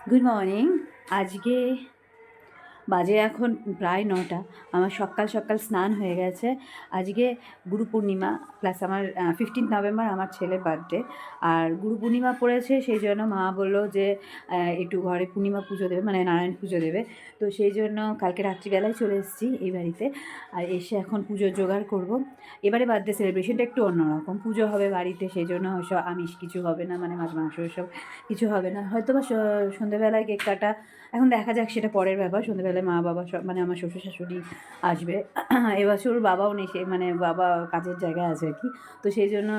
Good morning. আজকে বাজে এখন প্রায় 9টা। আমার সকাল সকাল স্নান হয়ে গেছে। আজকে গুরু পূর্ণিমা প্লাস আমার 15 নভেম্বর আমার ছেলের বার্থডে। আর গুরু পূর্ণিমা পড়েছে, সেই জন্য মা বললো যে একটু ঘরে পূর্ণিমা পুজো দেবে, মানে নারায়ণ পুজো দেবে। তো সেই জন্য কালকে রাত্রিবেলায় চলে এসেছি এই বাড়িতে। আর এসে এখন পুজোর জোগাড় করব। এবারে বার্থডে সেলিব্রেশনটা একটু অন্যরকম, পুজো হবে বাড়িতে, সেই জন্য সব আমিষ কিছু হবে না, মানে মাছ মাংস এসব কিছু হবে না। হয়তো বা সন্ধ্যেবেলায় কেক কাটা, এখন দেখা যাক, সেটা পরের ব্যাপার। সন্ধ্যেবেলায় মা বাবা সব, মানে আমার শ্বশুর শাশুড়ি আসবে। এবছর বাবাও নেই, সে মানে বাবা কাজের জায়গায় আছে আর কি। তো সেই জন্য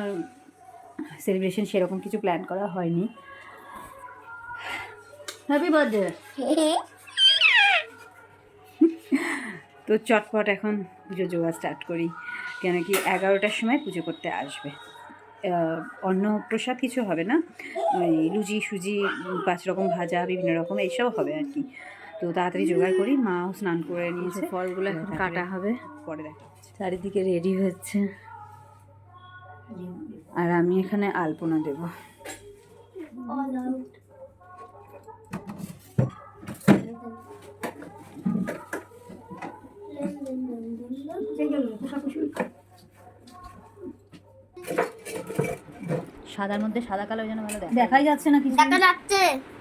সেলিব্রেশন সেরকম কিছু প্ল্যান করা হয়নি। Happy birthday. তো চটপট এখন পুজো জোগাড় স্টার্ট করি, কেন কি 11টার সময় পুজো করতে আসবে। অন্ন প্রসাদ কিছু হবে না, ওই লুচি সুজি 5 রকম ভাজা বিভিন্ন রকম এইসব হবে আর কি। তো তাড়াতাড়ি জোগাড় করি। মাও স্নান করে নিয়েছে, ফলগুলো এখন কাটা হবে, পরে দেখা যাচ্ছে। চারিদিকে রেডি হচ্ছে, আর আমি এখানে আলপনা দেব। সাদার মধ্যে সাদা কালো যেন ভালো দেখাই যাচ্ছে না, কিছু দেখা যাচ্ছে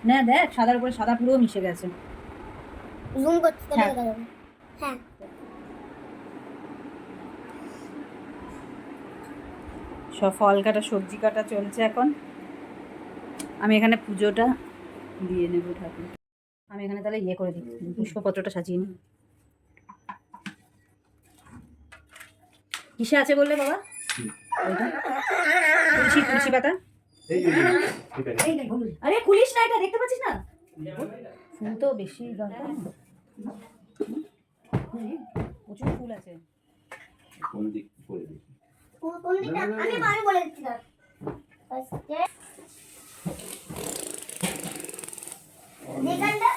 না। দেখ, সাদার উপরে সাদা পুরো মিশে গেছে। জুম করতে দেখা যাবে। হ্যাঁ, সব ফল কাটা সবজি কাটা চলছে এখন। আমি এখানে পুজোটা দিয়ে নেব ঠাকুর। আমি এখানে তাহলে ইয়ে করে দিই, পুষ্পপত্রটা সাজিয়ে নিই। কিসে আছে বললে বাবা? ওইটা তুলসী, তুলসী পাতা। আরে খুলিস না, এটা দেখতে পাচ্ছিস না? ফুল তো বেশি দরকার না, প্রচুর ফুল আছে। কোন দিকটা আমি বলে দিচ্ছি না। ফার্স্টে দেখানটা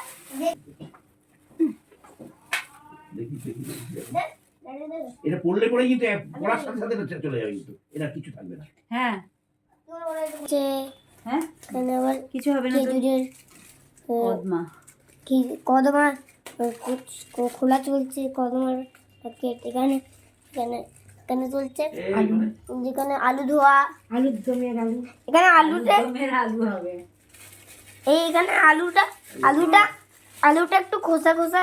দেখি এটা পড়লে পরে কিন্তু পড়ার সাথে সাথে চলে যাবে, কিন্তু এটা কিছু থাকবে না। হ্যাঁ হ্যাঁ, এখানে আবার কিছু হবে না তো। কদমা, কি কদমা খোলা চলছে, কদমার প্যাকেট এখানে এখানে এখানে চলছে। যেখানে আলু ধোয়া, আলুর দমের আলু, এখানে আলুটা আলু হবে। এইখানে আলুটা একটু খোসা খোসা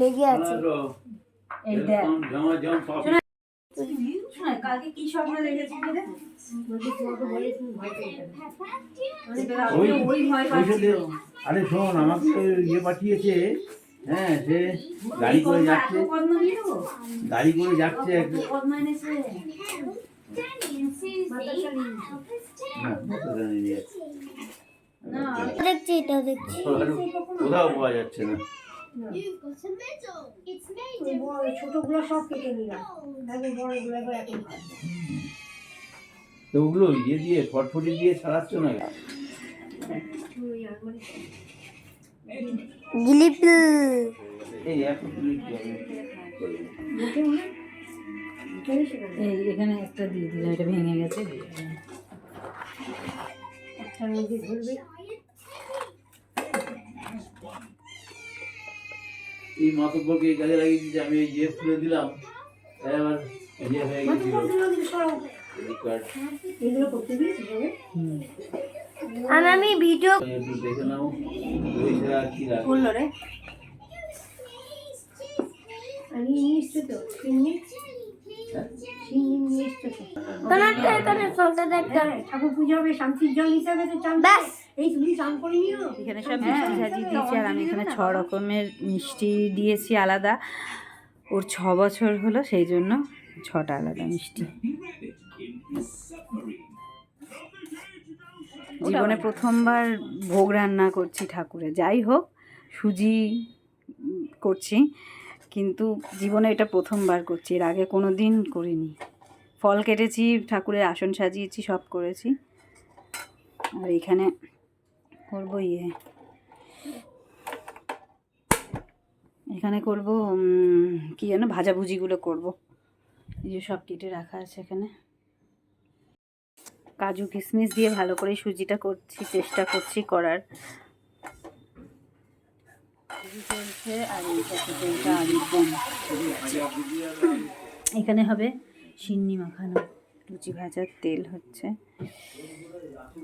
লেগে আছে। এই দেখ, শোনা কালকে কি স্বপ্ন দেখেছি রে? ওই ভয় পাচ্ছি। আরে শোন, আমাকে তো ইয়ে পাঠিয়েছে, হ্যাঁ, সে গাড়ি করে যাচ্ছে, দেখছি এটা দেখছি, কোথাও পাওয়া যাচ্ছে না। ছোটগুলো সব কেটে নিলাম, তো ওগুলো ইয়ে দিয়ে ফটফটি দিয়ে ছাড়াচ্ছ না? জিলিপি এই এখন এই এখানে একটা দিয়ে দিলাম, এটা ভেঙে গেছে। এই মাতব্বরকে এই কাজে লাগিয়েছি যে আমি ইয়ে খুলে দিলাম, এবার ইয়ে হয়ে গেছিল। আমি ভিডিও একটু দেখে নাও কি বললো রে, ঠাকুর পুজো হবে, শান্তির জল হিসাবে তো চান। এই তুমি চান করে নিও। এখানে সব মিষ্টি সাজিয়ে দিয়েছি, আর আমি এখানে 6 রকমের মিষ্টি দিয়েছি আলাদা। ওর 6 বছর হলো, সেই জন্য 6টা আলাদা মিষ্টি। জীবনে প্রথমবার ভোগ রান্না করছি ঠাকুরের। যাই হোক, সুজি করছি, কিন্তু জীবনে এটা প্রথমবার করছি, এর আগে কোনো দিন করিনি। ফল কেটেছি, ঠাকুরের আসন সাজিয়েছি, সব করেছি। আর এখানে করবো এখানে করব কি যেন, ভাজাভুজিগুলো করব। এই যে সব কেটে রাখা আছে এখানে। কাজু কিশমিশ দিয়ে ভালো করে সুজিটা করছি, চেষ্টা করছি করার। ভাজি চলছে আর এই পাশে তেলটা আলুর দম এখানে হবে সিন্নি মাখানো লুচি ভাজার তেল হচ্ছে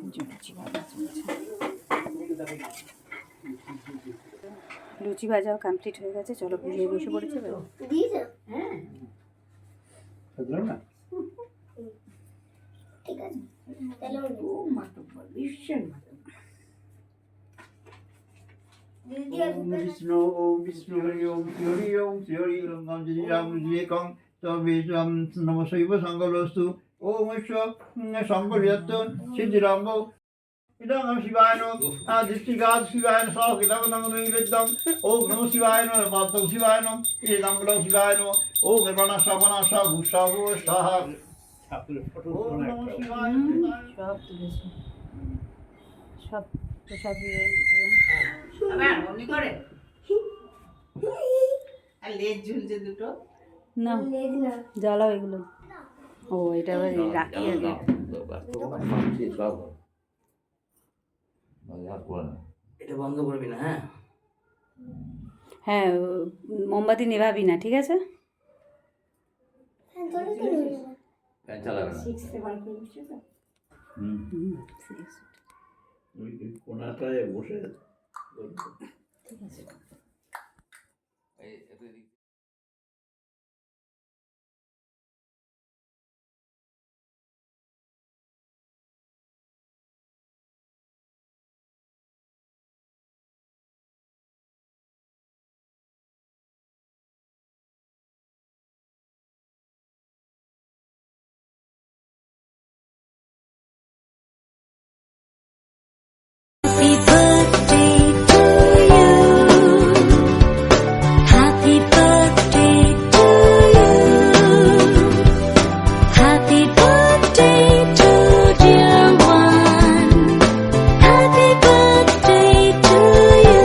লুচি ভাজা চলছে লুচি ভাজাও কমপ্লিট হয়ে গেছে চলো পুড়িয়ে বসে পড়েছে विष्णु ओम विष्णु हरि ओम श्री हरि ओम नाम जय राम जय कं तबेजम नमः शिव संगलस्तु ओम संगलयत सिद्धिराम इदं शिवाय नमः आदित्यगाद शिवाय नमः साकिदं नमः ओम नमः शिवाय नमः पादं शिवाय नमः इदं नमः शिवाय नमः ओम निर्वाणा श्रवणा भूषावो स्वाहा ओम नमः शिवाय সব তুলেছে সব প্রসাদ না জ্বালাও এগুলো ও এটা আবার রাখি আগে এটা বন্ধ করবি না, হ্যাঁ? হ্যাঁ মোমবাতি নেভাবি না ঠিক আছে ফ্যান চালাবে না। ওই কোনাটায় বসে ঠিক আছে Happy birthday to you. Happy birthday to dear one. Happy birthday to you.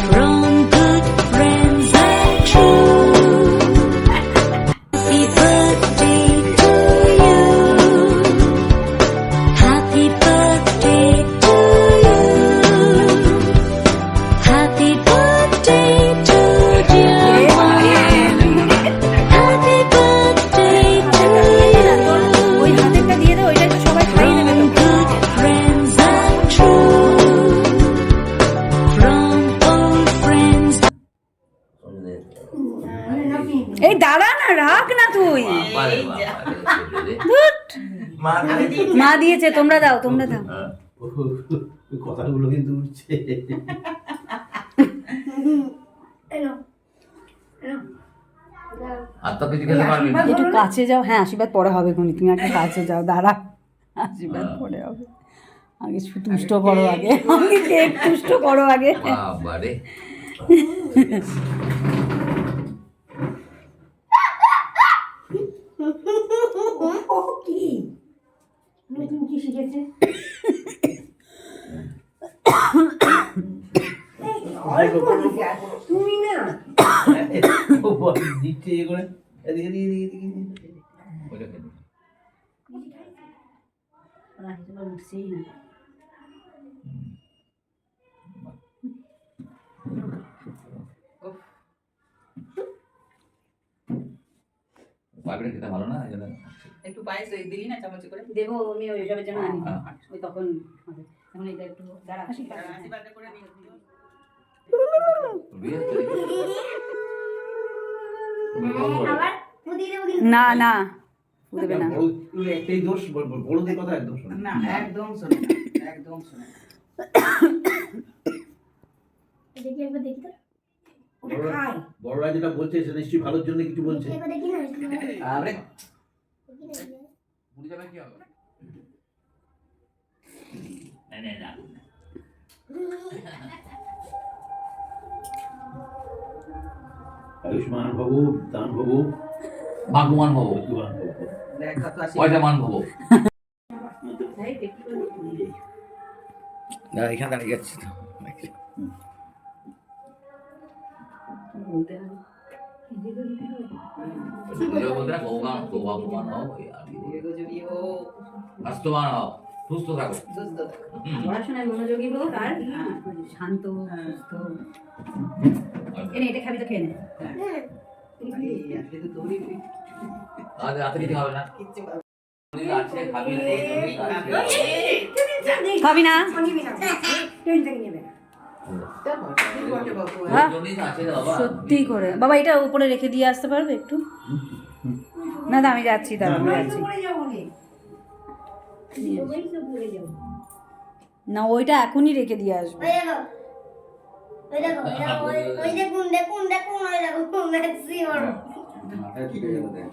From good friends and true. Happy birthday to you. Happy birthday to you. Happy birthday to dear one. Happy birthday to ওই you. হাতেরটা দিয়ে দাও ওইটা তো সবাই খাইয়ে From দেবে তো good friends and true. From old friends. এই দাঁড়া না রাখ না তুই বাবারে বাবারে। ধুৎ। মা দিয়েছে তোমরা দাও ওই কথাগুলো কিন্তু উঠছে। আর তো কিছু খেতে পারবি না। একটু কাছে যাও হ্যাঁ আশীর্বাদ পরে হবে কোনি তুমি একটু কাছে যাও দাঁড়া আশীর্বাদ পরে হবে আগে তুষ্ট করো আগে কেক তুষ্ট করো আগে বাবারে। দিচ্ছে ইয়ে করে এদিকে ওইটা খেতে। উঠছেই না পারবি না খেতে ভালো না, এই জন্য। একটু পায়েস ওই দিলি না চামচ করে দেবো আমি ওইসবের জন্য আনি হ্যাঁ। ওই তখন হবে এখন এটা একটু দাঁড়া আশীর্বাদটা করে নিয়ে বিয়ে হচ্ছে নাকি? না না দেবে না একটাই দোষ বড়দের কথা একদম শোনে না একদম শোনে না, একদম শোনে না। বড়রা যেটা বলছে সেটা নিশ্চয়ই ভালোর জন্য কিছু বলছে। আরে পুরি যাবে কি হবে? না না না। আয়ুষ্মান ভবু দান ভবু ভাগ্যবান হবো, ভগবান ভবু। দেখা তো আশীর্বাদ। পয়সামান হবো। না এখানে দাঁড়িয়ে যাচ্ছি তো বলতে হবে বলতে না ভগবান ভগবান হও, জড়িয়ে ও বাস্তবান হও, সুস্থ থাকো। সুস্থ থাকো। পড়াশোনায় মনোযোগী হোক আর শান্ত সুস্থ। এনে এটা খাবি তো খেয়ে নে। এই আজকে তো দৌড়ি আজ রাতে কিছু হবে না। কিচ্ছু পাবে আছে খাবি না, খাবি না? বটে বাবু হ্যাঁ। আছে রে বাবা। সত্যি করে বাবা এটা উপরে রেখে দিয়ে আসতে পারবে একটু? না না আমি যাচ্ছি, দাঁড়া আমি যাচ্ছি। না ওইটা এখনই রেখে দিয়ে আসবে। মাথায় ঢুকে যাবে দেখ।